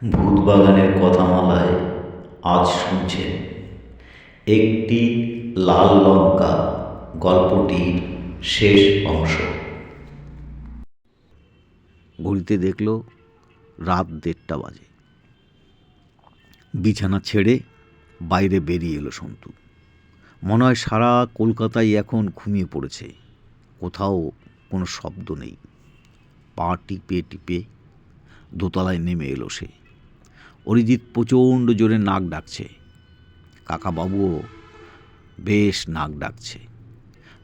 ভূতবাগানের কথামালায় আজ শুনছেন একটি লাল লঙ্কা গল্পটির শেষ অংশ। ঘড়িতে দেখল রাত 1:30 বাজে। বিছানা ছেড়ে বাইরে বেরিয়ে এলো সন্তু। মনে হয় সারা কলকাতায় এখন ঘুমিয়ে পড়েছে, কোথাও কোনো শব্দ নেই। পা টিপে টিপে দোতলায় নেমে এলো সে। অরিজিৎ প্রচণ্ড জোরে নাক ডাকছে, কাকাবাবুও বেশ নাক ডাকছে।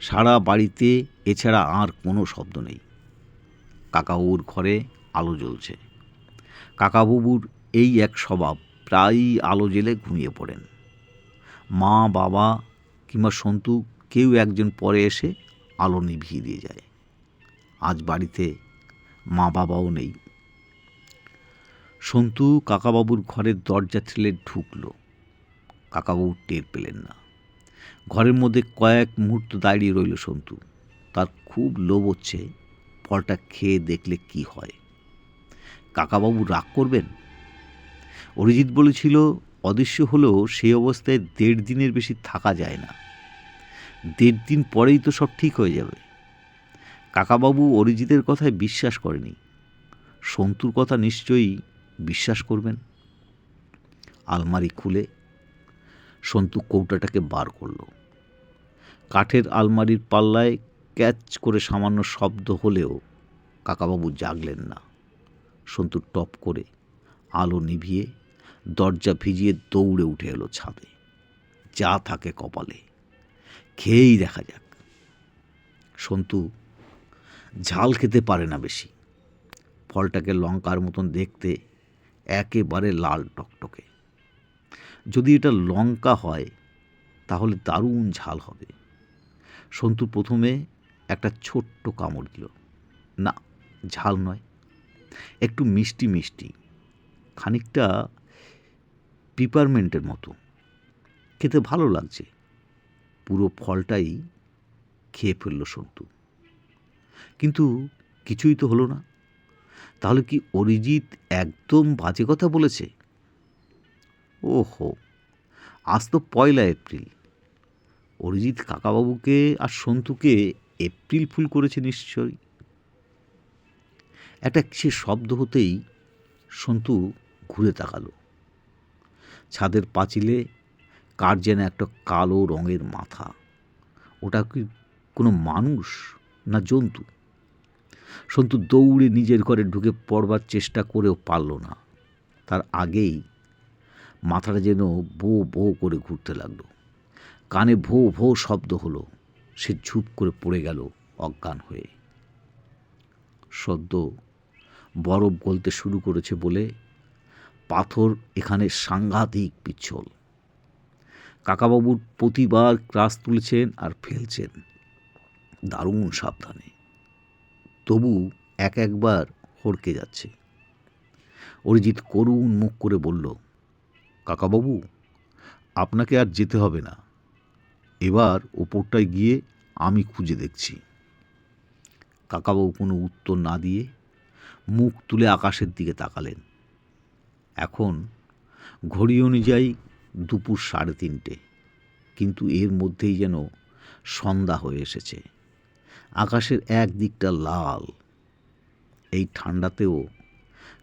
সারা বাড়িতে এছাড়া আর কোনো শব্দ নেই। কাকাবাবুর ঘরে আলো জ্বলছে। কাকাবাবুর এই এক স্বভাব, প্রায়ই আলো জ্বেলে ঘুমিয়ে পড়েন। মা, বাবা কিংবা সন্তু কেউ একজন পরে এসে আলো নিভিয়ে দিয়ে যায়। আজ বাড়িতে মা বাবাও নেই। সন্তু কাকাবাবুর ঘরের দরজা ঠেলে ঢুকল। কাকাবাবু টের পেলেন না। ঘরের মধ্যে কয়েক মুহূর্ত দাঁড়িয়ে রইল সন্তু। তার খুব লোভ হচ্ছে ফলটা খেয়ে দেখলে কি হয়। কাকাবাবু রাগ করবেন? অরিজিৎ বলেছিল অদৃশ্য হলেও সেই অবস্থায় 1.5 দিনের বেশি থাকা যায় না। 1.5 দিন পরেই তো সব ঠিক হয়ে যাবে। কাকাবাবু অরিজিতের কথায় বিশ্বাস করেনি। সন্তুর কথা নিশ্চয়ই বিশ্বাস করবেন। আলমারি খুলে সন্তু কৌটাটাকে বার করল। কাঠের আলমারির পাল্লায় ক্যাচ করে সামান্য শব্দ হলেও কাকাবাবু জাগলেন না। সন্তু টপ করে আলো নিভিয়ে দরজা ভিজিয়ে দৌড়ে উঠে এলো ছাদে। যা থাকে কপালে খেয়েই দেখা যাক। সন্তু ঝাল খেতে পারে না বেশি। ফলটাকে লঙ্কার মতন দেখতে, একেবারে লাল টকটকে। যদি এটা লঙ্কা হয় তাহলে দারুণ ঝাল হবে। সন্তু প্রথমে একটা ছোট্ট কামড় দিল। না, ঝাল নয়, একটু মিষ্টি মিষ্টি, খানিকটা পিপারমেন্টের মতো। খেতে ভালো লাগছে। পুরো ফলটাই খেয়ে ফেলল সন্তু। কিন্তু কিছুই তো হলো না। তাহলে কি অরিজিৎ একদম বাজে কথা বলেছে? ওহো, আজ তো 1 এপ্রিল। অরিজিৎ কাকাবাবুকে আর সন্তুকে এপ্রিল ফুল করেছে নিশ্চয়ই। একটা কিসের শব্দ হতেই সন্তু ঘুরে তাকালো। ছাদের পাঁচিলে কার যেন একটা কালো রঙের মাথা। ওটা কি কোনো মানুষ না জন্তু? সন্তু দৌড়ে নিজের ঘরে ঢুকে পড়বার চেষ্টা করেও পারল না। তার আগেই মাথাটা যেন বো বো করে ঘুরতে লাগলো। কানে ভো ভো শব্দ হলো। সে ঝুপ করে পড়ে গেল অজ্ঞান হয়ে। সদ্য বরফ গলতে শুরু করেছে বলে পাথর এখানে সাংঘাতিক পিচ্ছল। কাকাবাবুর প্রতিবার ক্রাস তুলেছেন আর ফেলছেন দারুণ সাবধানে। তবু একবার হড়কে যাচ্ছে। অরিজিৎ করুণ মুখ করে বলল, কাকাবাবু, আপনাকে আর যেতে হবে না। এবার ওপরটায় গিয়ে আমি খুঁজে দেখছি। কাকাবাবু কোনো উত্তর না দিয়ে মুখ তুলে আকাশের দিকে তাকালেন। এখন ঘড়ি অনুযায়ী দুপুর 3:30, কিন্তু এর মধ্যেই যেন সন্ধ্যা হয়ে এসেছে। আকাশের এক দিকটা লাল। এই ঠান্ডাতেও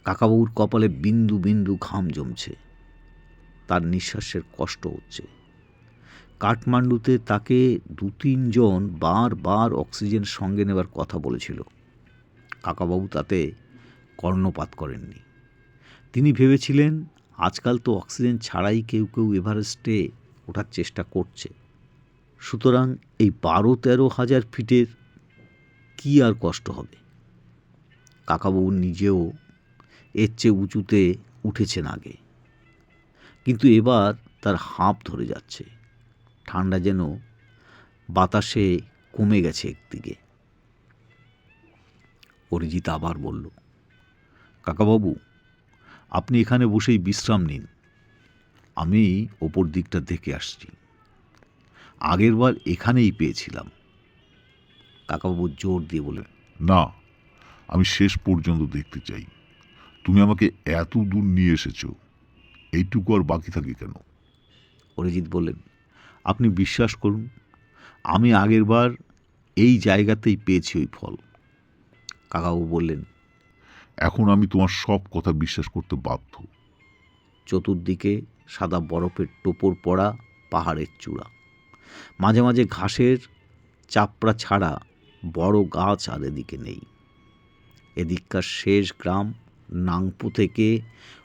কাকাবাবুর কপালে বিন্দু বিন্দু ঘাম জমছে। তার নিঃশ্বাসের কষ্ট হচ্ছে। কাঠমান্ডুতে তাকে 2-3 জন বারবার অক্সিজেন সঙ্গে নেবার কথা বলেছিল। কাকাবাবু তাতে কর্ণপাত করেননি। তিনি ভেবেছিলেন আজকাল তো অক্সিজেন ছাড়াই কেউ কেউ এভারেস্টে ওঠার চেষ্টা করছে। সুতরাং এই 12-13 হাজার ফিটের কি আর কষ্ট হবে। কাকাবাবু নিজেও এর চেয়ে উঁচুতে উঠেছেন আগে, কিন্তু এবার তার হাঁপ ধরে যাচ্ছে। ঠান্ডা যেন বাতাসে কমে গেছে একদিকে। অরিজিৎ আবার বলল, কাকাবাবু, আপনি এখানে বসেই বিশ্রাম নিন। আমি ওপর দিকটা দেখে আসছি। আগেরবার এখানেই পেয়েছিলাম। কাকাবাবু জোর দিয়ে বললেন, না, আমি শেষ পর্যন্ত দেখতে চাই। তুমি আমাকে এত দূর নিয়ে এসেছো, এইটুকু আর বাকি থাকে কেন? অরিজিৎ বললেন, আপনি বিশ্বাস করুন, আমি আগেরবার এই জায়গাতেই পেয়েছি ওই ফল। কাকাবাবু বললেন, এখন আমি তোমার সব কথা বিশ্বাস করতে বাধ্য। চতুর্দিকে সাদা বরফের টোপর পড়া পাহাড়ের চূড়া, মাঝে মাঝে ঘাসের চাপড়া ছাড়া বড় গাছ আর এদিকে নেই। এদিককার শেষ গ্রাম নাংপু থেকে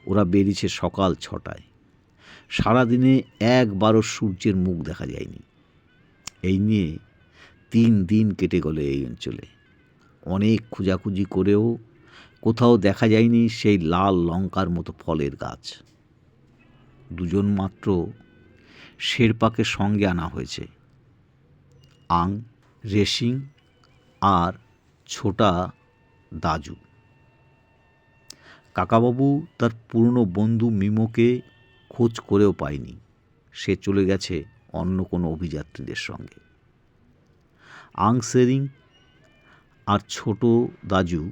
ওরা বেরিয়েছে সকাল 6টায়। সারাদিনে একবারও সূর্যের মুখ দেখা যায়নি। এই নিয়ে 3 দিন কেটে গেল এই অঞ্চলে। অনেক খোঁজাখুঁজি করেও কোথাও দেখা যায়নি সেই লাল লঙ্কার মতো ফলের গাছ। 2 জন মাত্র শেরপাকে সঙ্গে আনা হয়েছে, আং, রেশিং আর ছোটা দাজু। কাকাবাবু তার পুরনো বন্ধু মিমোকে খোঁজ করেও পায়নি, সে চলে গেছে অন্য কোনো অভিযাত্রীদের সঙ্গে। আং সেরিং আর ছোট দাজু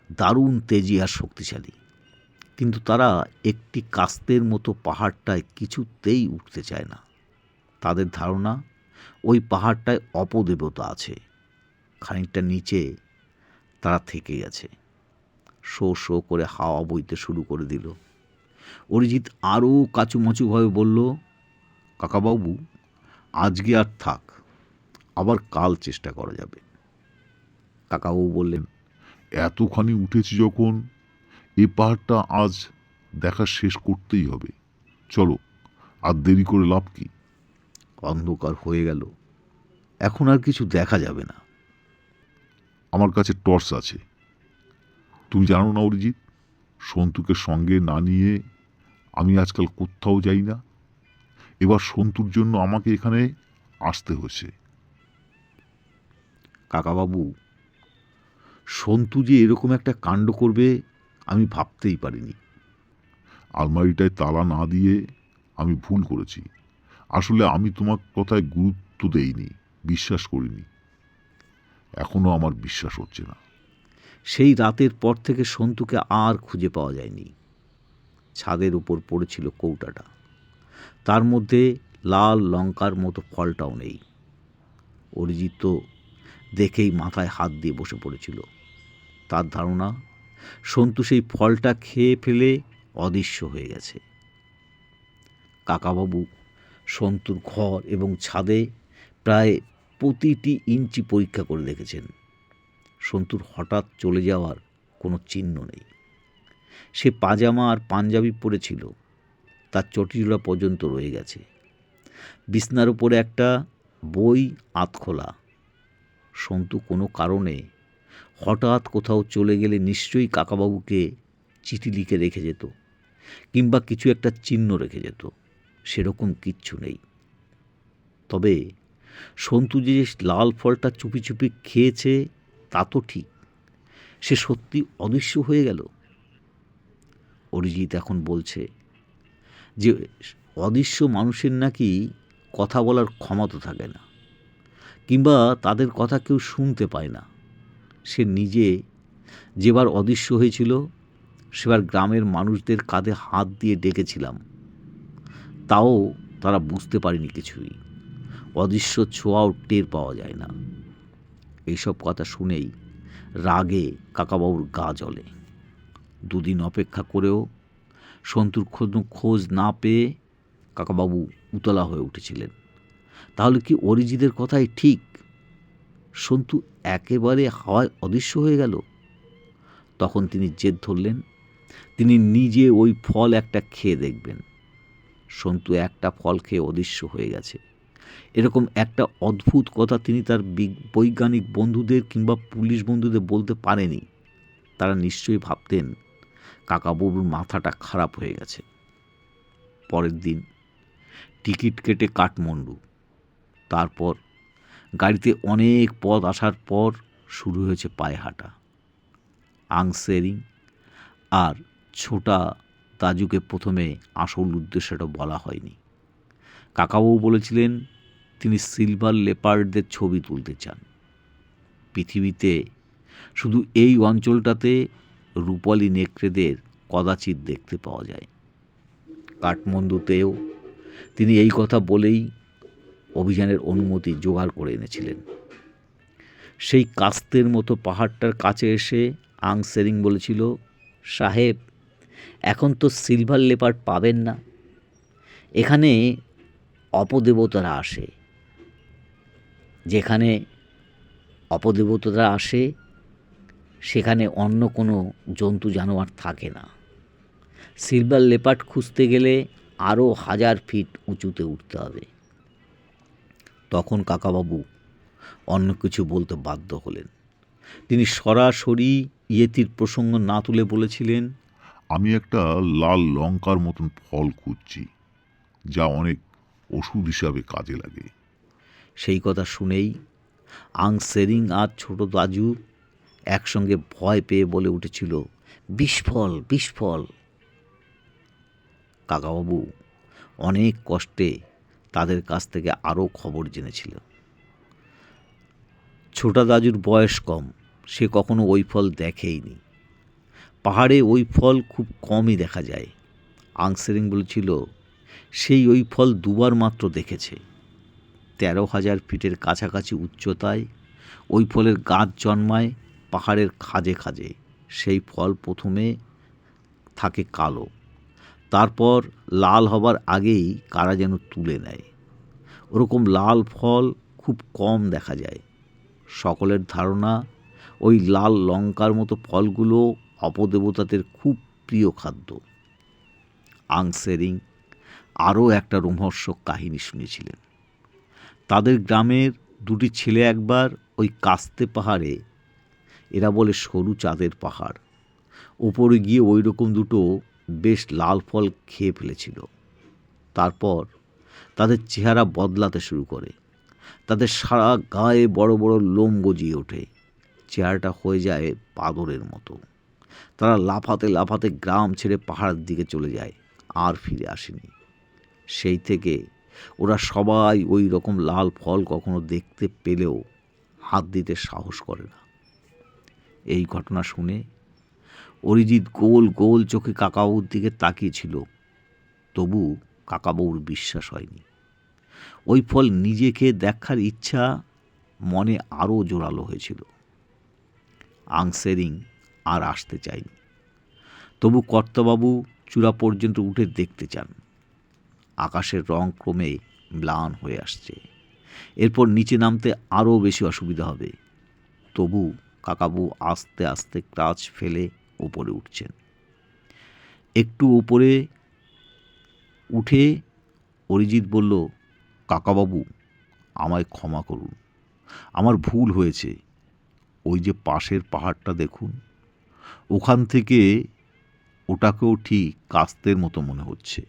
দারুণ তেজি আর শক্তিশালী, কিন্তু তারা একটি কাস্তের মতো পাহাড়টায় কিছুতেই উঠতে চায় না। তাদের ধারণা ওই পাহাড়টায় অপদেবতা আছে। খানিকটা নিচে তারা থেকে গেছে। শো শো করে হাওয়া বইতে শুরু করে দিল। অরিজিৎ আরও কাচুমাচুভাবে বলল, কাকাবাবু, আজকে আর থাক, আবার কাল চেষ্টা করা যাবে। কাকাবাবু বললেন, এতখানি উঠেছি যখন, এই পাহাড়টা আজ দেখা শেষ করতেই হবে। চলো, আর দেরি করে লাভ কি? অন্ধকার হয়ে গেল, এখন আর কিছু দেখা যাবে না। আমার কাছে টর্চ আছে। তুমি জানো না অরিজিৎ, সন্তুকে সঙ্গে না নিয়ে আমি আজকাল কোথাও যাই না। এবার সন্তুর জন্য আমাকে এখানে আসতে হয়েছে। কাকাবাবু, সন্তু যে এরকম একটা কাণ্ড করবে আমি ভাবতেই পারিনি। আলমারিটায় তালা না দিয়ে আমি ভুল করেছি। আসলে আমি তোমার কথায় গুরুত্ব দেইনি, বিশ্বাস করিনি। এখনো আমার বিশ্বাস হচ্ছে না। সেই রাতের পর থেকে সন্তুকে আর খুঁজে পাওয়া যায়নি। ছাদের উপর পড়েছিল কৌটাটা, তার মধ্যে লাল লঙ্কার মতো ফলটাও নেই। অরিজিৎ তো দেখেই মাথায় হাত দিয়ে বসে পড়েছিল। তার ধারণা সন্তু সেই ফলটা খেয়ে ফেলে অদৃশ্য হয়ে গেছে। কাকাবাবু সন্তুর ঘর এবং ছাদে প্রায় প্রতিটি ইঞ্চি পরীক্ষা করে দেখেছেন। সন্তুর হঠাৎ চলে যাওয়ার কোনো চিহ্ন নেই। সে পাজামা আর পাঞ্জাবি পরেছিল, তার চটিজোড়া পর্যন্ত রয়ে গেছে। বিছনার উপরে একটা বই আধখোলা। সন্তু কোনো কারণে হঠাৎ কোথাও চলে গেলে নিশ্চয়ই কাকাবাবুকে চিঠি লিখে রেখে যেত, কিংবা কিছু একটা চিহ্ন রেখে যেত। সেরকম কিচ্ছু নেই। তবে সন্তু যে লাল ফলটা চুপি চুপি খেয়েছে তা তো ঠিক। সে সত্যি অদৃশ্য হয়ে গেল। অরিজিৎ এখন বলছে যে অদৃশ্য মানুষের নাকি কথা বলার ক্ষমতা থাকে না, কিংবা তাদের কথা কেউ শুনতে পায় না। সে নিজে যেবার অদৃশ্য হয়েছিল সেবার গ্রামের মানুষদের কাঁধে হাত দিয়ে ডেকেছিলাম, তাও তারা বুঝতে পারেনি কিছুই। অদৃশ্য ছোঁয়াও টের পাওয়া যায় না। এইসব কথা শুনেই রাগে কাকাবাবুর গা জ্বলে। 2 দিন অপেক্ষা করেও সন্তুর কোনো খোঁজ না পেয়ে কাকাবাবু উতলা হয়ে উঠেছিলেন। তাহলে কি অরিজিতের কথাই ঠিক? সন্তু একেবারে হাওয়ায় অদৃশ্য হয়ে গেল? তখন তিনি জেদ ধরলেন, তিনি নিজে ওই ফল একটা খেয়ে দেখবেন। সন্তু একটা ফল খেয়ে অদৃশ্য হয়ে গেছে, এরকম একটা অদ্ভুত কথা তিনি তার বৈজ্ঞানিক বন্ধুদের কিংবা পুলিশ বন্ধুদের বলতে পারেনি। তারা নিশ্চয়ই ভাবতেন কাকাবাবুর মাথাটা খারাপ হয়ে গেছে। পরের দিন টিকিট কেটে কাঠমান্ডু। তারপর গাড়িতে অনেক পথ আসার পর শুরু হয়েছে পায়ে হাঁটা। আং সেরিং আর ছোটা দাজুকে প্রথমে আসল উদ্দেশ্যটা বলা হয়নি। কাকাবাবু বলেছিলেন তিনি সিলভার লেপার্ডদের ছবি তুলতে চান। পৃথিবীতে শুধু এই অঞ্চলটাতে রূপালী নেকড়েদের কদাচিৎ দেখতে পাওয়া যায়। কাঠমান্ডুতেও তিনি এই কথা বলেই অভিযানের অনুমতি জোগাড় করে এনেছিলেন। সেই কাস্তের মতো পাহাড়টার কাছে এসে আং সেরিং বলেছিল, সাহেব, এখন তো সিলভার লেপার্ড পাবেন না। এখানে অপদেবতারা আসে। যেখানে অপদেবতারা আসে সেখানে অন্য কোনো জন্তু জানোয়ার থাকে না। সিলভার লেপার্ড খুঁজতে গেলে আরও 1000 ফিট উঁচুতে উঠতে হবে। তখন কাকাবাবু অন্য কিছু বলতে বাধ্য হলেন। তিনি সরাসরি ইয়েতির প্রসঙ্গ না তুলে বলেছিলেন, আমি একটা লাল লঙ্কার মতন ফল খুঁজছি, যা অনেক ওষুধ হিসাবে কাজে লাগে। সেই কথা শুনেই আং সেরিং আর ছোট দাজু একসঙ্গে ভয় পেয়ে বলে উঠেছিল, বিস্ফল বিস্ফল। কাকাবাবু অনেক কষ্টে তাদের কাছ থেকে আরও খবর জেনেছিল। ছোটা দাজুর বয়স কম, সে কখনো ওই ফল দেখেইনি। পাহাড়ে ওই ফল খুব কমই দেখা যায়। আং সেরিং বলেছিল, সেই ওই ফল 2 বার মাত্র দেখেছে। 13,000 ফিটের কাছাকাছি উচ্চতায় ওই ফলের গাছ জন্মায় পাহাড়ের খাজে খাজে। সেই ফল প্রথমে থাকে কালো, তারপর লাল হবার আগেই কারা যেন তুলে নেয়। ওরকম লাল ফল খুব কম দেখা যায়। সকলের ধারণা ওই লাল লঙ্কার মতো ফলগুলো অপদেবতাদের খুব প্রিয় খাদ্য। আং সেরিং আরও একটা রোমহর্ষক কাহিনী শুনেছিলেন। তাদের গ্রামের 2টি ছেলে একবার ওই কাস্তে পাহাড়ে, এরা বলে সরু চাঁদের পাহাড়, ওপরে গিয়ে ওই রকম 2টো বেশ লাল ফল খেয়ে ফেলেছিল। তারপর তাদের চেহারা বদলাতে শুরু করে। তাদের সারা গায়ে বড় বড় লোম গজিয়ে ওঠে। চেহারাটা হয়ে যায় বাদরের মতো। তারা লাফাতে লাফাতে গ্রাম ছেড়ে পাহাড়ের দিকে চলে যায়, আর ফিরে আসেনি। সেই থেকে ওরা সবাই ওই রকম লাল ফল কখনো দেখতে পেলেও হাত দিতে সাহস করে না। এই ঘটনা শুনে অরিজিৎ গোল গোল চোখে কাকাবাবুর দিকে তাকিয়েছিল। তবু কাকাবাবুর বিশ্বাস হয়নি। ওই ফল নিজেকে দেখার ইচ্ছা মনে আরও জোরালো হয়েছিল। আং সেরিং আর আসতে চায়নি। তবু কর্তাবাবু চূড়া পর্যন্ত উঠে দেখতে চান। আকাশের রং ক্রমে ম্লান হয়ে আসছে। এরপর নিচে নামতে আরও বেশি অসুবিধা হবে। তবু কাকাবু আস্তে আস্তে ক্রাচ ফেলে ওপরে উঠছেন। একটু উপরে উঠে অরিজিৎ বলল, কাকাবাবু, আমায় ক্ষমা করুন, আমার ভুল হয়েছে। ওই যে পাশের পাহাড়টা দেখুন, ওখান থেকে ওটাকেও ঠিক কাস্তের মতো মনে হচ্ছে।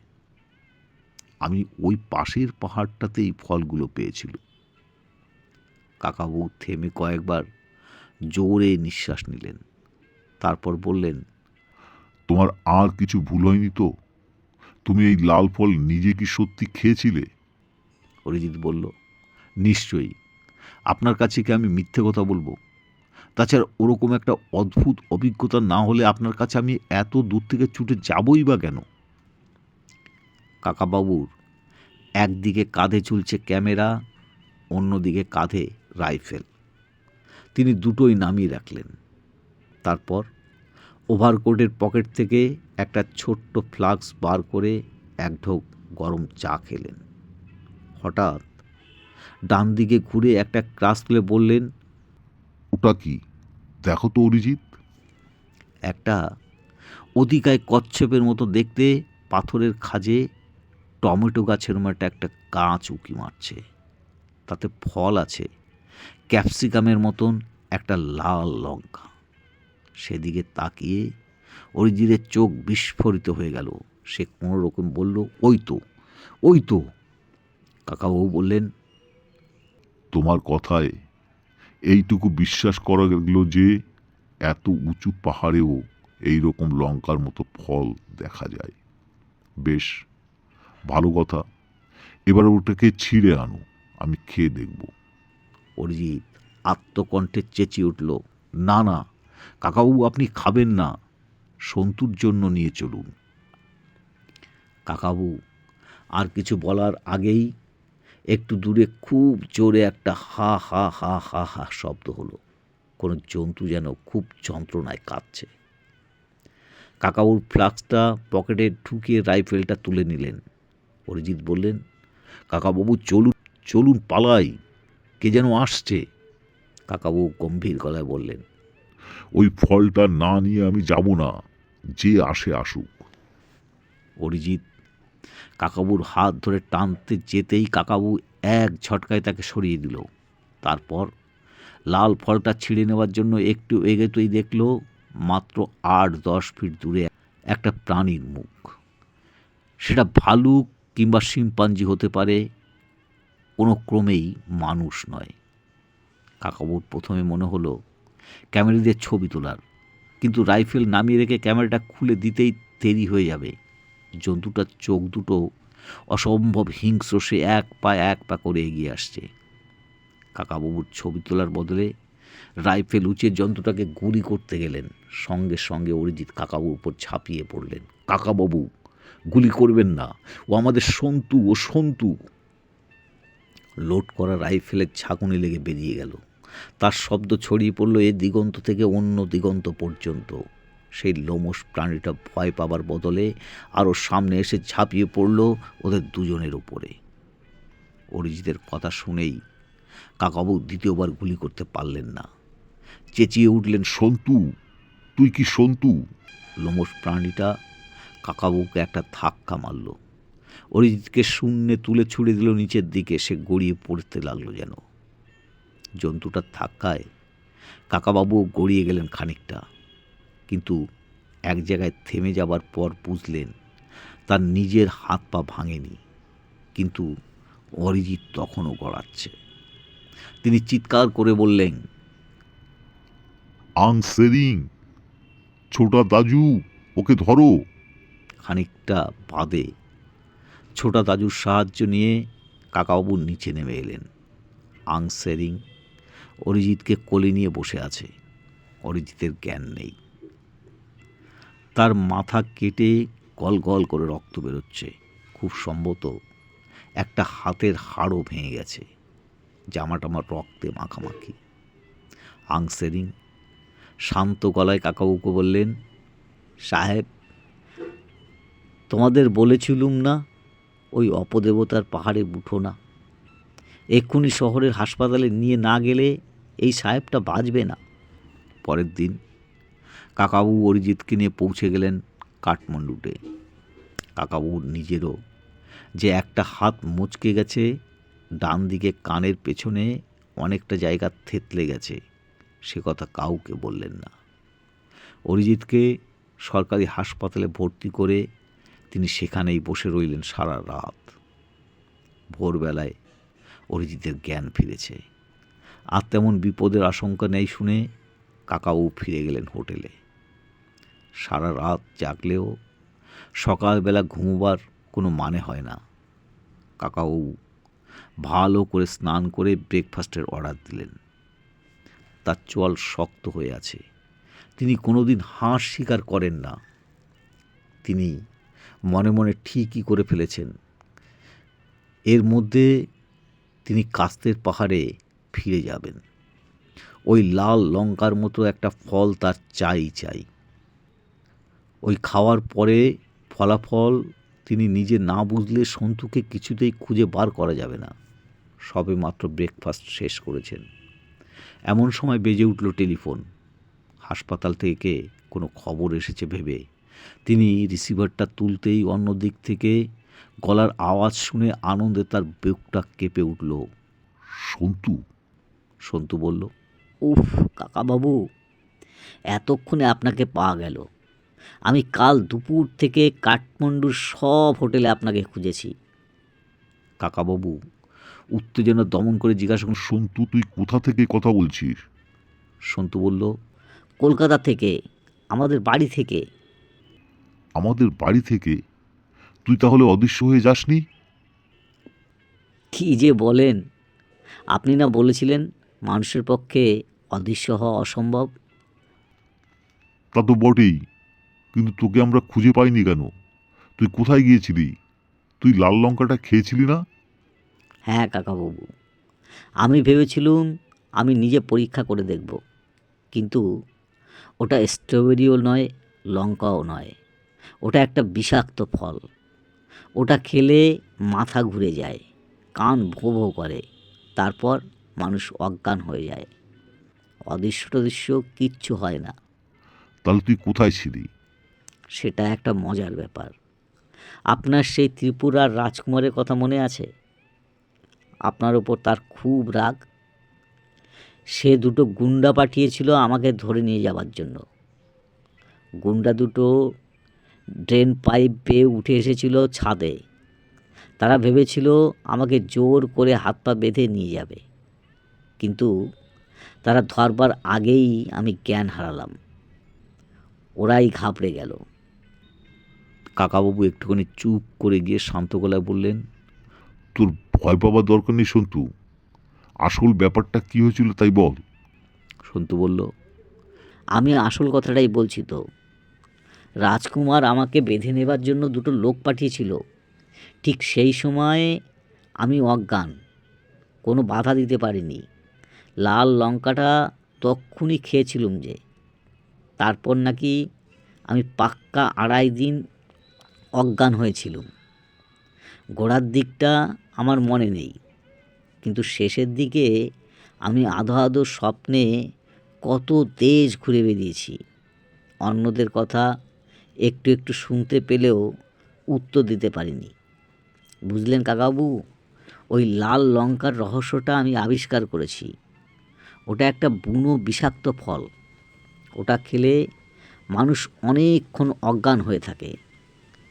আমি ওই পাশের পাহাড়টাতেই ফলগুলো পেয়েছিল। কাকাবাবু থেমে কয়েকবার জোরে নিঃশ্বাস নিলেন। তারপর বললেন, তোমার আর কিছু ভুল হয়নি তো? তুমি এই লাল ফল নিজে কি সত্যি খেয়েছিলে? অরিজিৎ বলল, নিশ্চয়ই। আপনার কাছে কি আমি মিথ্যে কথা বলবো? তাছাড়া ওরকম একটা অদ্ভুত অভিজ্ঞতা না হলে আপনার কাছে আমি এত দূর থেকে ছুটে যাবই বা কেন? কাকাবাবুর একদিকে কাঁধে ঝুলছে ক্যামেরা, অন্যদিকে কাঁধে রাইফেল। তিনি দুটোই নামিয়ে রাখলেন। তারপর ওভারকোটের পকেট থেকে একটা ছোট্ট ফ্লাক্স বার করে এক ঢোক গরম চা খেলেন। হঠাৎ ডান দিকে ঘুরে একটা ক্রাস তুলে বললেন, ওটা কি দেখো তো অরিজিৎ। একটা অতিকায় কচ্ছপের মতো দেখতে পাথরের খাজে টমেটো গাছের মতো একটা গাছ উঁকি মারছে। তাতে ফল আছে, ক্যাপসিকামের মতন একটা লাল লঙ্কা। সেদিকে তাকিয়ে অরিজিতের চোখ বিস্ফোরিত হয়ে গেল। সে কোনো রকম বলল, ওই তো, ওই তো। কাকাবাবু বললেন, তোমার কথায় এইটুকু বিশ্বাস করা গেল যে এত উঁচু পাহাড়েও এই রকম লঙ্কার মতো ফল দেখা যায়। বেশ ভালো কথা, এবার ওটাকে ছিঁড়ে আনো, আমি খেয়ে দেখব। অরিজিৎ আত্মকণ্ঠে চেঁচিয়ে উঠল, না না কাকাবাবু, আপনি খাবেন না। সন্তুর জন্য নিয়ে চলুন। কাকাবু আর কিছু বলার আগেই একটু দূরে খুব জোরে একটা হা হা হা হা হা শব্দ হলো। কোনো জন্তু যেন খুব যন্ত্রণায় কাঁদছে। কাকাবুর ফ্লাস্কটা পকেটে ঢুকিয়ে রাইফেলটা তুলে নিলেন। অরিজিৎ বললেন, কাকাবাবু চলুন চলুন, পালাই, কে যেন আসছে। কাকাবু গম্ভীর গলায় বললেন, ওই ফলটা না নিয়ে আমি যাব না, যে আসে আসুক। অরিজিৎ কাকাবুর হাত ধরে টানতে যেতেই কাকাবু এক ঝটকায় তাকে সরিয়ে দিল। তারপর লাল ফলটা ছিঁড়ে নেওয়ার জন্য একটু এগোতেই দেখল মাত্র 8-10 ফিট দূরে একটা প্রাণীর মুখ। সেটা ভালুক কিংবা শিম্পাঞ্জি হতে পারে, কোনো ক্রমেই মানুষ নয়। কাকাবুর প্রথমে মনে হলো ক্যামেরা দিয়ে ছবি তোলার, কিন্তু রাইফেল নামিয়ে রেখে ক্যামেরাটা খুলে দিতেই দেরি হয়ে যাবে। জন্তুটার চোখ দুটো অসম্ভব হিংস্র, সে এক পা করে এগিয়ে আসছে। কাকাবাবুর ছবি তোলার বদলে রাইফেল উঁচিয়ে জন্তুটাকে গুলি করতে গেলেন। সঙ্গে সঙ্গে অরিজিৎ কাকাবুর উপর ঝাঁপিয়ে পড়লেন। কাকাবাবু, গুলি করবেন না, ও আমাদের সন্তু, ও সন্তু। লোড করা রাইফেলের ঝাঁকুনি লেগে বেরিয়ে গেল। তার শব্দ ছড়িয়ে পড়ল এ দিগন্ত থেকে অন্য দিগন্ত পর্যন্ত। সেই লোমশ প্রাণীটা ভয় পাবার বদলে আরও সামনে এসে ঝাঁপিয়ে পড়ল ওদের দুজনের উপরে। অরিজিতের কথা শুনেই কাকাবু দ্বিতীয়বার গুলি করতে পারলেন না। চেঁচিয়ে উঠলেন, সন্তু, তুই কি সন্তু? লোমশ প্রাণীটা কাকাবুকে একটা ধাক্কা মারল। অরিজিৎকে শূন্যে তুলে ছুড়ে দিল নিচের দিকে। সে গড়িয়ে পড়তে লাগলো যেন। জন্তুটার ধাক্কায় কাকাবাবু গড়িয়ে গেলেন খানিকটা, কিন্তু এক জায়গায় থেমে যাবার পর বুঝলেন তার নিজের হাত পা ভাঙেনি, কিন্তু অরিজিৎ তখনও গড়াচ্ছে। তিনি চিৎকার করে বললেন, আং সেরিং, ছোটা দাজু, ওকে ধরো। খানিকটা বাদে ছোটা দাজুর সাহায্য নিয়ে কাকাবাবু নিচে নেমে এলেন। আং সেরিং অরিজিৎকে কোলে নিয়ে বসে আছে। অরিজিতের জ্ঞান নেই। তার মাথা কেটে গল গল করে রক্ত বেরোচ্ছে। খুব সম্ভবত একটা হাতের হাড়ও ভেঙে গেছে। জামাটামা রক্তে মাখামাখি। আং সেরিং শান্ত গলায় কাকাবুকে বললেন, সাহেব, তোমাদের বলেছিলুম না ওই অপদেবতার পাহাড়ে উঠো না। এক্ষুনি শহরের হাসপাতালে নিয়ে না গেলে এই সাহেবটা বাঁচবে না। পরের দিন কাকাবু অরিজিৎকে নিয়ে পৌঁছে গেলেন কাঠমান্ডুতে। কাকাবুর নিজেরও যে একটা হাত মুচকে গেছে, ডান দিকে কানের পেছনে অনেকটা জায়গা থেতলে গেছে, সে কথা কাউকে বললেন না। অরিজিৎকে সরকারি হাসপাতালে ভর্তি করে তিনি সেখানেই বসে রইলেন সারা রাত। ভোরবেলায় অরিজিতের জ্ঞান ফিরেছে। আর তেমন বিপদের আশঙ্কা নেই শুনে কাকাবু ফিরে গেলেন হোটেলে। সারা রাত জাগলেও সকালবেলা ঘুমোবার কোনো মানে হয় না। কাকাবু ভালো করে স্নান করে ব্রেকফাস্টের অর্ডার দিলেন। তার চোয়াল শক্ত হয়ে আছে। তিনি কোনোদিন হাঁস শিকার করেন না। তিনি মনে মনে ঠিকই করে ফেলেছেন, এর মধ্যে তিনি কাস্তের পাহাড়ে ফিরে যাবেন। ওই লাল লঙ্কার মতো একটা ফল তার চাই। ওই খাওয়ার পরে ফলাফল তিনি নিজে না বুঝলে সন্তুকে কিছুতেই খুঁজে বার করা যাবে না। সবে মাত্র ব্রেকফাস্ট শেষ করেছেন, এমন সময় বেজে উঠল টেলিফোন। হাসপাতাল থেকে কোনো খবর এসেছে ভেবে তিনি রিসিভারটা তুলতেই অন্য দিক থেকে গলার আওয়াজ শুনে আনন্দে তার বুকটা কেঁপে উঠল। সন্তু? সন্তু বলল, উফ কাকাবাবু, এতক্ষণে আপনাকে পাওয়া গেল। আমি কাল দুপুর থেকে কাঠমান্ডুর সব হোটেলে আপনাকে খুঁজেছি। কাকাবাবু উত্তেজনা দমন করে জিজ্ঞাসা করলেন, সন্তু, তুই কোথা থেকে কথা বলছিস? সন্তু বলল, কলকাতা থেকে, আমাদের বাড়ি থেকে। আমাদের বাড়ি থেকে? তুই তাহলে অদৃশ্য হয়ে যাসনি? কী যে বলেন, আপনি না বলেছিলেন মানুষের পক্ষে অদৃশ্য হওয়া অসম্ভব? তা তো বটেই, কিন্তু তোকে আমরা খুঁজে পাইনি কেন? তুই কোথায় গিয়েছিলি? তুই লাল লঙ্কাটা খেয়েছিলি না? হ্যাঁ কাকাবাবু, আমি ভেবেছিলুম আমি নিজে পরীক্ষা করে দেখব, কিন্তু ওটা স্ট্রবেরিও নয়, লঙ্কাও নয়, ওটা একটা বিষাক্ত ফল। ওটা খেলে মাথা ঘুরে যায়, কান ভো ভো করে, তারপর মানুষ অজ্ঞান হয়ে যায়। অদৃশ্য টদৃশ্য কিচ্ছু হয় না। তাহলে তুই কোথায় ছিলি? সেটা একটা মজার ব্যাপার। আপনার সেই ত্রিপুরার রাজকুমারের কথা মনে আছে? আপনার ওপর তার খুব রাগ। সে দুটো গুন্ডা পাঠিয়েছিল আমাকে ধরে নিয়ে যাবার জন্য। গুন্ডা দুটো ড্রেন পাইপ বেয়ে উঠে এসেছিল ছাদে। তারা ভেবেছিল আমাকে জোর করে হাত পা বেঁধে নিয়ে যাবে, কিন্তু তারা ধরবার আগেই আমি জ্ঞান হারালাম। ওরাই ঘাবড়ে গেল। কাকাবাবু একটুখানি চুপ করে গিয়ে শান্ত গলায় বললেন, তোর ভয় পাবার দরকার নেই সন্তু। আসল ব্যাপারটা কি হয়েছিল তাই বল। সন্তু বলল, আমি আসল কথাটাই বলছি তো। রাজকুমার আমাকে বেঁধে নেবার জন্য দুটো লোক পাঠিয়েছিল। ঠিক সেই সময়ে আমি অজ্ঞান, কোনো বাধা দিতে পারিনি। লাল লঙ্কাটা তক্ষুনি খেয়েছিলুম যে, তারপর নাকি আমি পাক্কা 2.5 দিন অজ্ঞান হয়েছিলুম। গোড়ার দিকটা আমার মনে নেই, কিন্তু শেষের দিকে আমি আধো আধো স্বপ্নে কত দেশ ঘুরে বেরিয়েছি। অন্যদের কথা একটু একটু শুনতে পেলেও উত্তর দিতে পারিনি। বুঝলেন কাকাবাবু, ওই লাল লঙ্কার রহস্যটা আমি আবিষ্কার করেছি। ওটা একটা বুনো বিষাক্ত ফল। ওটা খেলে মানুষ অনেকক্ষণ অজ্ঞান হয়ে থাকে।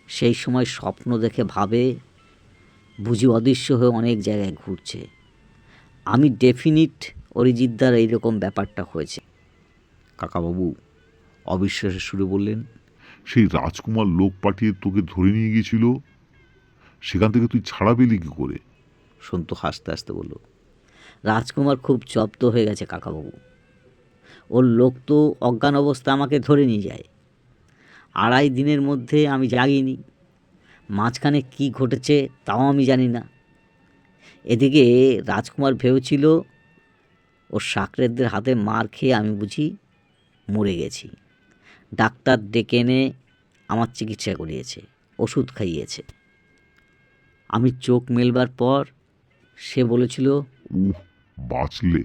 সেই সময় স্বপ্ন দেখে ভাবে বুঝি অদৃশ্য হয়ে অনেক জায়গায় ঘুরছে। আমি ডেফিনিট অরিজিৎ দ্বারা এইরকম ব্যাপারটা হয়েছে। কাকাবাবু অবিশ্বাসের সুরে বললেন, সেই রাজকুমার লোক পাঠিয়ে তোকে ধরে নিয়ে গিয়েছিল, সেখান থেকে তুই ছাড়া পেলি কি করে? সন্তু হাসতে হাসতে বলল, রাজকুমার খুব জব্দ হয়ে গেছে কাকাবাবু। ওর লোক তো অজ্ঞান অবস্থা আমাকে ধরে নিয়ে যায়। 2.5 দিনের মধ্যে আমি জাগিনি। মাঝখানে কি ঘটেছে তাও আমি জানি না। এদিকে রাজকুমার ভেবেছিল ওর সাকরেদদের হাতে মার খেয়ে আমি বুঝি মরে গেছি। ডাক্তার ডেকে এনে আমার চিকিৎসা করিয়েছে, ওষুধ খাইয়েছে। আমি চোখ মেলবার পর সে বলেছিল, উহ, বাঁচলে।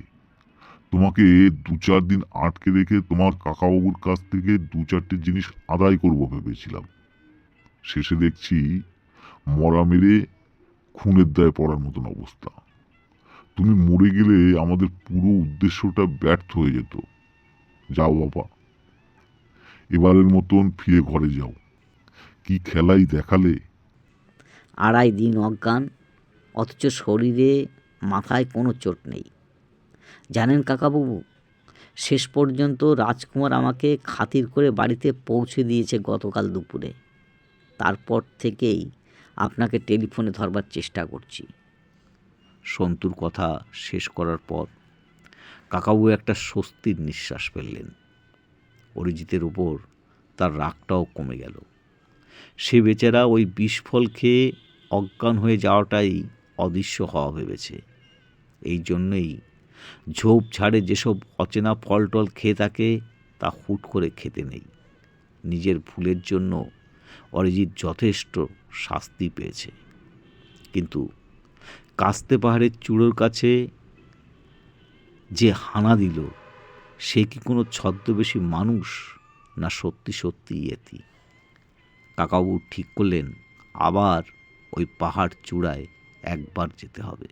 তোমাকে 2-4 দিন আটকে রেখে তোমার কাকাবাবুর কাছ থেকে 2-4টে জিনিস আদায় করব ভেবেছিলাম। শেষে দেখছি মরা মেরে খুনের দায়ে পড়ার মতন অবস্থা। তুমি মরে গেলে আমাদের পুরো উদ্দেশ্যটা ব্যর্থ হয়ে যেত। যাও বাবা, এবারের মতন ফিরে ঘরে যাও। কি খেলাই দেখালে। 2.5 দিন অজ্ঞান, অথচ শরীরে মাথায় কোনো চোট নেই। জানেন কাকাবাবু, শেষ পর্যন্ত রাজকুমার আমাকে খাতির করে বাড়িতে পৌঁছে দিয়েছে গতকাল দুপুরে। তারপর থেকেই আপনাকে টেলিফোনে ধরবার চেষ্টা করছি। সন্তুর কথা শেষ করার পর কাকাবাবু একটা স্বস্তির নিঃশ্বাস ফেললেন। অরিজিতের উপর তার রাগটাও কমে গেল। সে বেচারা ওই বিষফল খেয়ে অজ্ঞান হয়ে যাওয়াটাই অদৃশ্য হওয়া ভেবেছে। এই জন্যই ঝোপঝাড়ে যেসব অচেনা ফল টল খেয়ে থাকে তা হুট করে খেতে নেই। নিজের ভুলের জন্য অরিজিৎ যথেষ্ট শাস্তি পেয়েছে, কিন্তু কাস্তে পাহাড়ের চূড়োর কাছে যে হানা দিল সে কি কোনো ছদ্মবেশী মানুষ, না সত্যি সত্যি ইয়েতি? কাকাবাবু ঠিক করলেন আবার ওই পাহাড় চূড়ায় একবার যেতে হবে।